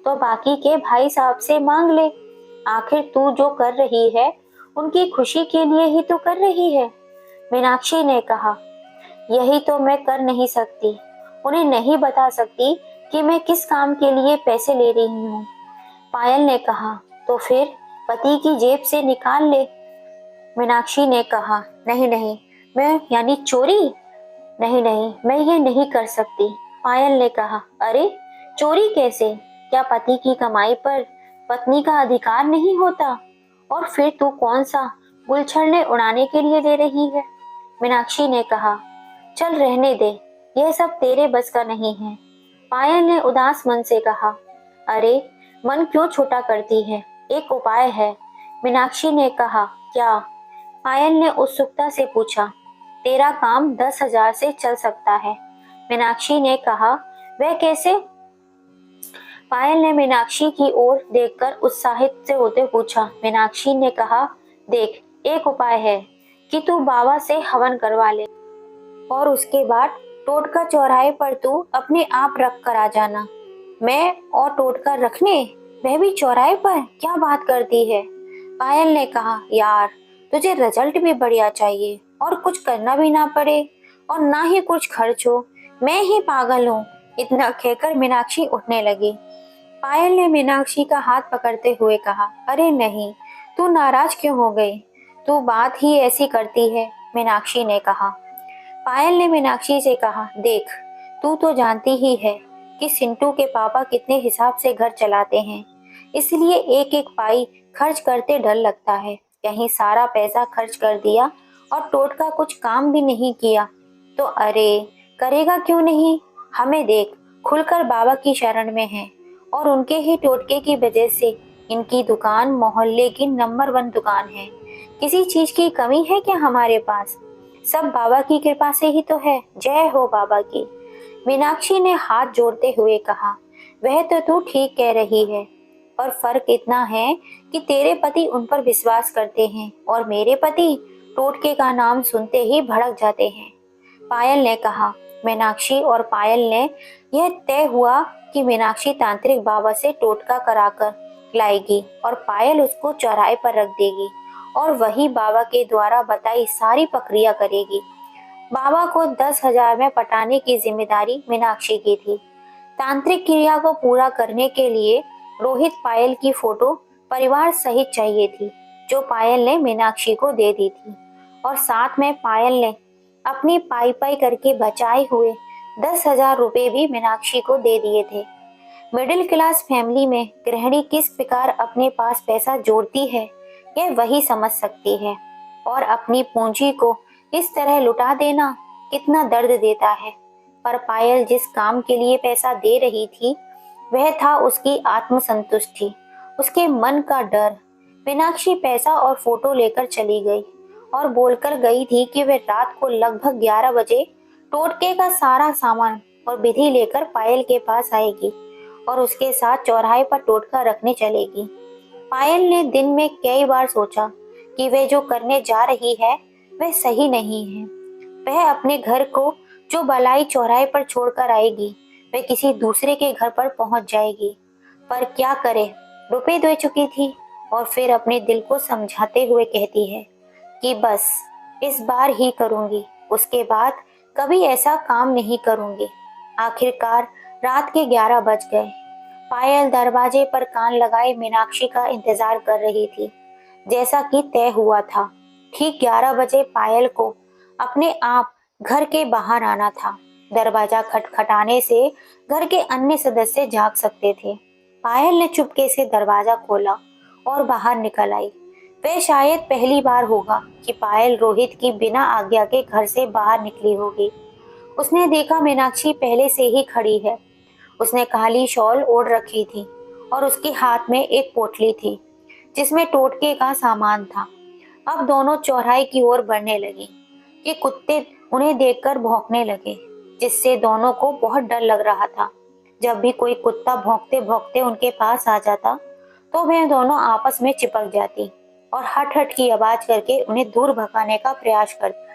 तो बाकी के भाई साहब से मांग ले, आखिर तू जो कर रही है उनकी खुशी के लिए ही तो कर रही है। मीनाक्षी ने कहा, यही तो मैं कर नहीं सकती, उन्हें नहीं बता सकती कि मैं किस काम के लिए पैसे ले रही हूँ। पायल ने कहा, तो फिर पति की जेब से निकाल ले। मीनाक्षी ने कहा, नहीं नहीं, मैं यानी चोरी? नहीं नहीं, मैं ये नहीं कर सकती। पायल ने कहा, अरे चोरी कैसे? क्या पति की कमाई पर पत्नी का अधिकार नहीं होता? और फिर तू कौन सा गुलछड़ने उड़ाने के लिए दे रही है? मीनाक्षी ने कहा, चल रहने दे, यह सब तेरे बस का नहीं है। पायल ने उदास मन से कहा, अरे मन क्यों छोटा करती है, एक उपाय है। मीनाक्षी ने कहा, क्या? पायल ने उत्सुकता से पूछा। तेरा काम 10,000 से चल सकता है। मीनाक्षी ने कहा, वह कैसे? पायल ने मीनाक्षी की ओर देखकर उत्साहित से होते पूछा। मीनाक्षी ने कहा, देख, एक उपाय है कि तू बाबा से हवन करवा ले और उसके बाद टोटका चौराहे पर तू अपने आप रख कर आ जाना। मैं और टोटका रखने, वह भी चौराहे पर? क्या बात करती है? पायल ने कहा, यार तुझे रिजल्ट भी बढ़िया चाहिए और कुछ करना भी ना पड़े और ना ही कुछ खर्च हो, मैं ही पागल हूँ। इतना कहकर मीनाक्षी उठने लगी। पायल ने मीनाक्षी का हाथ पकड़ते हुए कहा, अरे नहीं, तू नाराज क्यों हो गई? तू बात ही ऐसी करती है। मीनाक्षी ने कहा। पायल ने मीनाक्षी से कहा, देख, तू तो जानती ही है कि सिंटू के पापा कितने हिसाब से घर चलाते हैं, इसलिए एक एक पाई खर्च करते डर लगता है, कहीं सारा पैसा खर्च कर दिया और टोटका कुछ काम भी नहीं किया तो? अरे करेगा क्यों नहीं, हमें देख, खुलकर बाबा की शरण में हैं और उनके ही टोटके की वजह से इनकी दुकान मोहल्ले की नंबर 1 दुकान है। किसी चीज की कमी है क्या हमारे पास? सब बाबा की कृपा से ही तो है। जय हो बाबा की। मीनाक्षी ने हाथ जोड़ते हुए कहा, वह तो तू ठीक कह रही है, पर फर्क इतना है कि तेरे पति उन पर विश्वास करते हैं और मेरे पति टोटके का नाम सुनते ही भड़क जाते हैं। पायल ने कहा। मीनाक्षी और पायल ने यह तय हुआ कि मीनाक्षी तांत्रिक बाबा से टोटका कराकर लाएगी और पायल उसको चौराहे पर रख देगी और वही बाबा के द्वारा बताई सारी प्रक्रिया करेगी। बाबा को 10,000 में पटाने की जिम्मेदारी मीनाक्षी की थी। तांत्रिक क्रिया को पूरा करने के लिए रोहित पायल की फोटो परिवार सहित चाहिए थी, जो पायल ने मीनाक्षी को दे दी थी और साथ में पायल ने अपनी पाई पाई करके बचाए हुए 10,000 रुपए भी मीनाक्षी को दे दिए थे। मिडिल क्लास फैमिली में गृहिणी किस प्रकार अपने पास पैसा जोड़ती है, यह वही समझ सकती है। और अपनी पूंजी को इस तरह लुटा देना कितना दर्द देता है। पर पायल जिस काम के लिए पैसा दे रही थी, वह था उसकी आत्मसंतुष्टि, उसके मन का डर। मीनाक्षी पैसा और फोटो लेकर चली गई और बोलकर गई थी कि वह रात को लगभग 11 बजे टोटके का सारा सामान और विधि लेकर पायल के पास आएगी और उसके साथ चौराहे पर टोटका रखने चलेगी। पायल ने दिन में कई बार सोचा कि वह जो करने जा रही है वह सही नहीं है। वह अपने घर को जो बलाई चौराहे पर छोड़कर आएगी, वह किसी दूसरे के घर पर पहुंच जाएगी। पर क्या करे, रुपए दे चुकी थी और फिर अपने दिल को समझाते हुए कहती है कि बस इस बार ही करूंगी, उसके बाद कभी ऐसा काम नहीं करूंगी। आखिरकार रात के 11 बज गए। पायल दरवाजे पर कान लगाए मीनाक्षी का इंतजार कर रही थी, जैसा कि तय हुआ था। ठीक 11 बजे पायल को अपने आप घर के बाहर आना था। दरवाजा खटखटाने से घर के अन्य सदस्य जाग सकते थे। पायल ने चुपके से दरवाजा खोला और बाहर निकल आई। वह शायद पहली बार होगा कि पायल रोहित की बिना आज्ञा के घर से बाहर निकली होगी। उसने देखा मीनाक्षी पहले से ही खड़ी है। उसने काली शॉल ओढ़ रखी थी और उसके हाथ में एक पोटली थी जिसमें टोटके का सामान था। अब दोनों चौराहे की ओर बढ़ने लगी कि कुत्ते उन्हें देखकर भौंकने लगे, जिससे दोनों को बहुत डर लग रहा था। जब भी कोई कुत्ता भौंकते भौंकते उनके पास आ जाता तो वे दोनों आपस में चिपक जाती और हट हट की आवाज करके उन्हें दूर भगाने का प्रयास करती।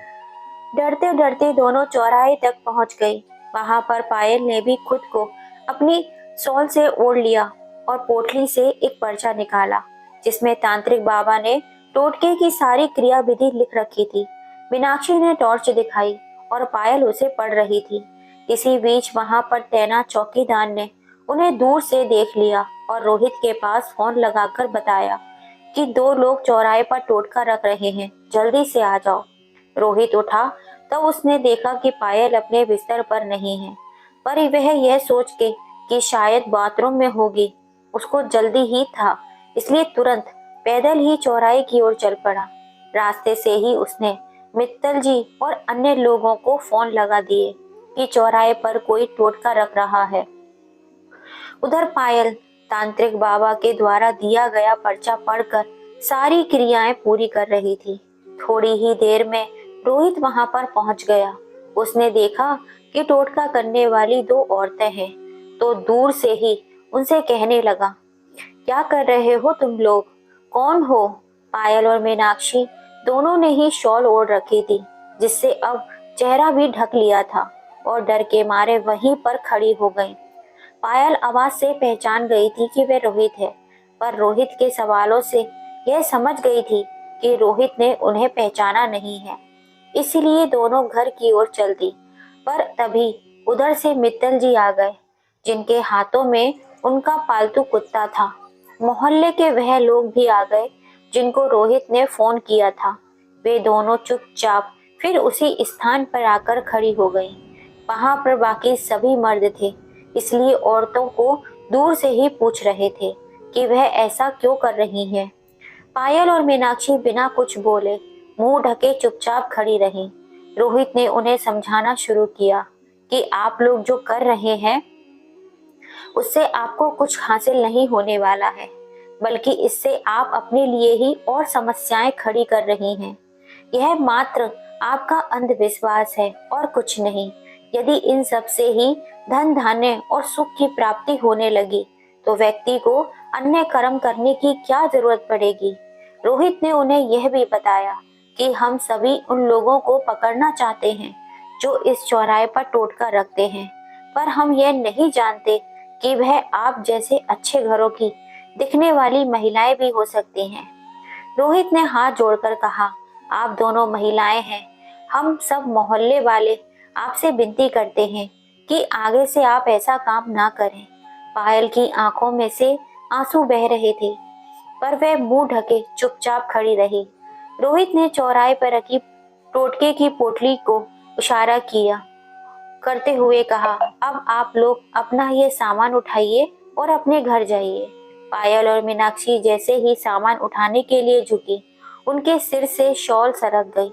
डरते डरते दोनों चौराहे तक पहुंच गई। वहां पर पायल ने भी खुद को अपनी शॉल से ओढ़ लिया और पोटली से एक पर्चा निकाला जिसमें तांत्रिक बाबा ने टोटके की सारी क्रिया विधि लिख रखी थी। मीनाक्षी ने टॉर्च दिखाई और पायल उसे पढ़ रही थी। इसी बीच वहां पर तैनात चौकीदार ने उन्हें दूर से देख लिया और रोहित के पास फोन लगाकर बताया कि 2 लोग चौराहे पर टोटका रख रहे हैं, जल्दी से आ जाओ। रोहित उठा तो उसने देखा कि पायल अपने बिस्तर पर नहीं है, पर वह यह सोच के कि शायद बाथरूम में होगी, उसको जल्दी ही था, इसलिए तुरंत पैदल ही चौराहे की ओर चल पड़ा। रास्ते से ही उसने मित्तल जी और अन्य लोगों को फोन लगा दिए कि चौराहे पर कोई टोटका रख रहा है। उधर पायल तांत्रिक बाबा के द्वारा दिया गया पर्चा पढ़कर सारी क्रियाएं पूरी कर रही थी। थोड़ी ही देर में रोहित वहां पर पहुंच गया। उसने देखा कि टोटका करने वाली 2 औरतें हैं, तो दूर से ही उनसे कहने लगा, क्या कर रहे हो तुम लोग, कौन हो? पायल और मीनाक्षी दोनों ने ही शॉल ओढ़ रखी थी, जिससे अब चेहरा भी ढक लिया था और डर के मारे वहीं पर खड़ी हो गई। पायल आवाज से पहचान गई थी कि वह रोहित है, पर रोहित के सवालों से यह समझ गई थी कि रोहित ने उन्हें पहचाना नहीं है, इसलिए दोनों घर की ओर चल दी। पर तभी उधर से मित्तल जी आ गए, जिनके हाथों में उनका पालतू कुत्ता था। मोहल्ले के वह लोग भी आ गए जिनको रोहित ने फोन किया था। वे दोनों चुपचाप फिर उसी स्थान पर आकर खड़ी हो गईं। वहां पर बाकी सभी मर्द थे, इसलिए औरतों को दूर से ही पूछ रहे थे कि वह ऐसा क्यों कर रही हैं। पायल और मीनाक्षी बिना कुछ बोले मुंह ढके चुपचाप खड़ी रहीं। रोहित ने उन्हें समझाना शुरू किया कि आप लोग जो कर रहे हैं उससे आपको कुछ हासिल नहीं होने वाला है, बल्कि इससे आप अपने लिए ही और समस्याएं खड़ी कर रही हैं। यह मात्र आपका अंधविश्वास है और कुछ नहीं। यदि इन सब से ही धन धान्य और सुख की प्राप्ति होने लगी तो व्यक्ति को अन्य कर्म करने की क्या जरूरत पड़ेगी। रोहित ने उन्हें यह भी बताया कि हम सभी उन लोगों को पकड़ना चाहते हैं जो इस चौराहे पर टोटका रखते हैं, पर हम यह नहीं जानते कि वह आप जैसे अच्छे घरों की दिखने वाली महिलाएं भी हो सकती हैं। रोहित ने हाथ जोड़कर कहा, आप दोनों महिलाएं हैं, हम सब मोहल्ले वाले आपसे विनती करते हैं कि आगे से आप ऐसा काम ना करें। पायल की आंखों में से आंसू बह रहे थे, पर वह मुंह ढके चुपचाप खड़ी रही। रोहित ने चौराहे पर रखी टोटके की पोटली को इशारा किया करते हुए कहा, अब आप लोग अपना ये सामान उठाइए और अपने घर जाइए। पायल और मीनाक्षी जैसे ही सामान उठाने के लिए झुकी, उनके सिर से शॉल सरक गई।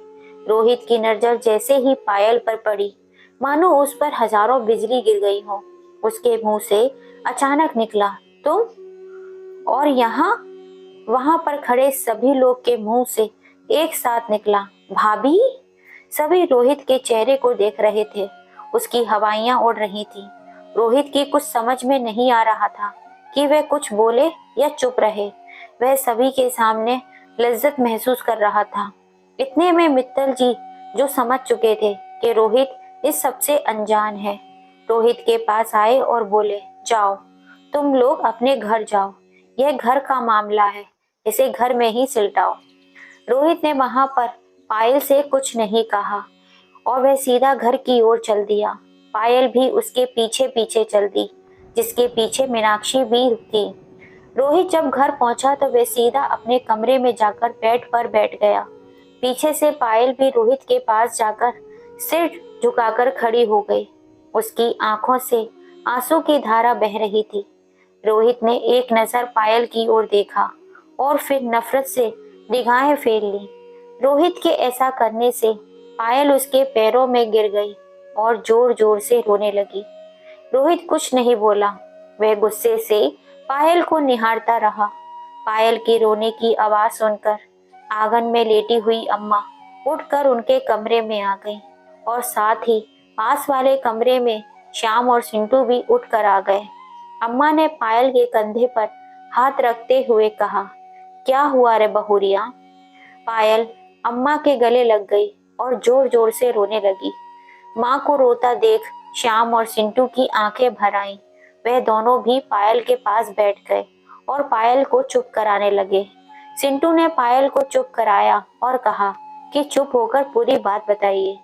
रोहित की नजर जैसे ही पायल पर पड़ी, मानो उस पर हजारों बिजली गिर गई हो। उसके मुंह से अचानक निकला, तुम? और वहां पर खड़े सभी लोग के मुंह से एक साथ निकला, भाभी। सभी रोहित के चेहरे को देख रहे थे। उसकी हवाइयां उड़ रही थी। रोहित की कुछ समझ में नहीं आ रहा था कि वह कुछ बोले या चुप रहे। वह सभी के सामने लज्जत महसूस कर रहा था। इतने में मित्तल जी, जो समझ चुके थे कि रोहित इस सबसे अनजान है, रोहित के पास आए और बोले, जाओ, तुम लोग अपने घर जाओ, यह घर का मामला है, इसे घर में ही सुलझाओ। रोहित ने वहां पर पायल से कुछ नहीं कहा और वह सीधा घर की ओर चल दिया। पायल भी उसके पीछे पीछे चल दी, जिसके पीछे मीनाक्षी भी थी। रोहित जब घर पहुंचा तो वह सीधा अपने कमरे में जाकर बेड पर बैठ गया। पीछे से पायल भी रोहित के पास जाकर सिर झुकाकर खड़ी हो गई। उसकी आंखों से आंसू की धारा बह रही थी। रोहित ने एक नजर पायल की ओर देखा और फिर नफरत से निगाहें फेर ली। रोहित के ऐसा करने से पायल उसके पैरों में गिर गई और जोर जोर से रोने लगी। रोहित कुछ नहीं बोला। वह गुस्से से पायल को निहारता रहा। पायल के रोने की आवाज सुनकर आंगन में लेटी हुई अम्मा उठकर उनके कमरे में आ गई और साथ ही पास वाले कमरे में श्याम और सिंटू भी उठकर आ गए। अम्मा ने पायल के कंधे पर हाथ रखते हुए कहा, क्या हुआ रे बहुरिया? पायल अम्मा के गले लग गई और जोर जोर से रोने लगी। माँ को रोता देख श्याम और सिंटू की आंखें भर आईं। वह दोनों भी पायल के पास बैठ गए और पायल को चुप कराने लगे। सिंटू ने पायल को चुप कराया और कहा कि चुप होकर पूरी बात बताइए।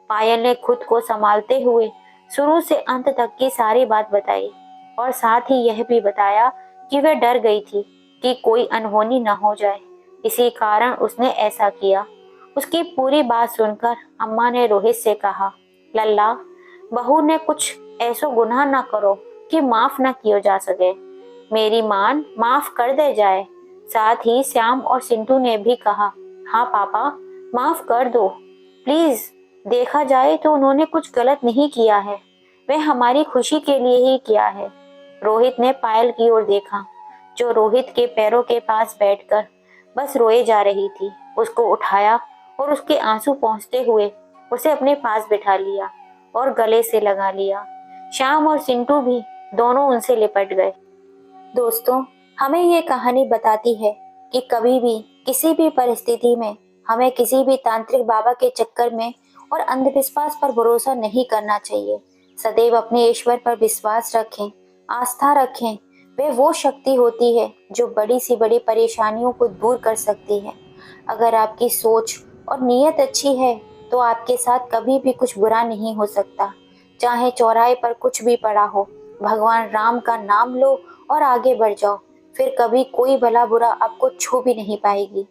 पायल ने खुद को संभालते हुए शुरू से अंत तक की सारी बात बताई और साथ ही यह भी बताया कि वह डर गई थी कि कोई अनहोनी न हो जाए, इसी कारण उसने ऐसा किया। उसकी पूरी बात सुनकर अम्मा ने रोहित से कहा, लल्ला, बहू ने कुछ ऐसा गुनाह न करो कि माफ न किया जा सके। मेरी मान माफ कर दे जाए। साथ ही श्याम और सिंटू ने भी कहा, हाँ पापा, माफ कर दो प्लीज। देखा जाए तो उन्होंने कुछ गलत नहीं किया है, वह हमारी खुशी के लिए ही किया है। रोहित ने पायल की ओर देखा, जो रोहित के पैरों के पास बैठकर बस रोए जा रही थी। उसको उठाया और उसके आंसू पहुंचते हुए उसे अपने पास बिठा लिया और गले से लगा लिया। श्याम और सिंटू भी दोनों उनसे लिपट गए। दोस्तों, हमें ये कहानी बताती है कि कभी भी किसी भी परिस्थिति में हमें किसी भी तांत्रिक बाबा के चक्कर में और अंधविश्वास पर भरोसा नहीं करना चाहिए। सदैव अपने ईश्वर पर विश्वास रखें, आस्था रखें। वे वो शक्ति होती है जो बड़ी सी बड़ी परेशानियों को दूर कर सकती है। अगर आपकी सोच और नीयत अच्छी है तो आपके साथ कभी भी कुछ बुरा नहीं हो सकता। चाहे चौराहे पर कुछ भी पड़ा हो, भगवान राम का नाम लो और आगे बढ़ जाओ, फिर कभी कोई भला बुरा आपको छू भी नहीं पाएगी।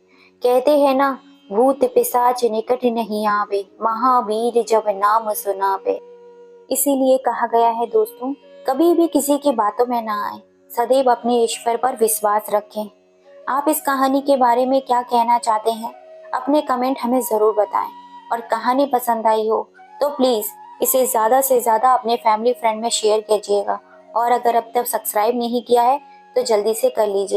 कहते हैं ना, भूत पिशाच निकट नहीं आवे, महावीर जब नाम सुनावे। इसीलिए कहा गया है दोस्तों, कभी भी किसी की बातों में ना आए, सदैव अपने ईश्वर पर विश्वास रखें। आप इस कहानी के बारे में क्या कहना चाहते हैं? अपने कमेंट हमें जरूर बताएं और कहानी पसंद आई हो तो प्लीज इसे ज़्यादा से ज़्यादा अपने फैमिली फ्रेंड में शेयर कीजिएगा और अगर अब तक सब्सक्राइब नहीं किया है तो जल्दी से कर लीजिए।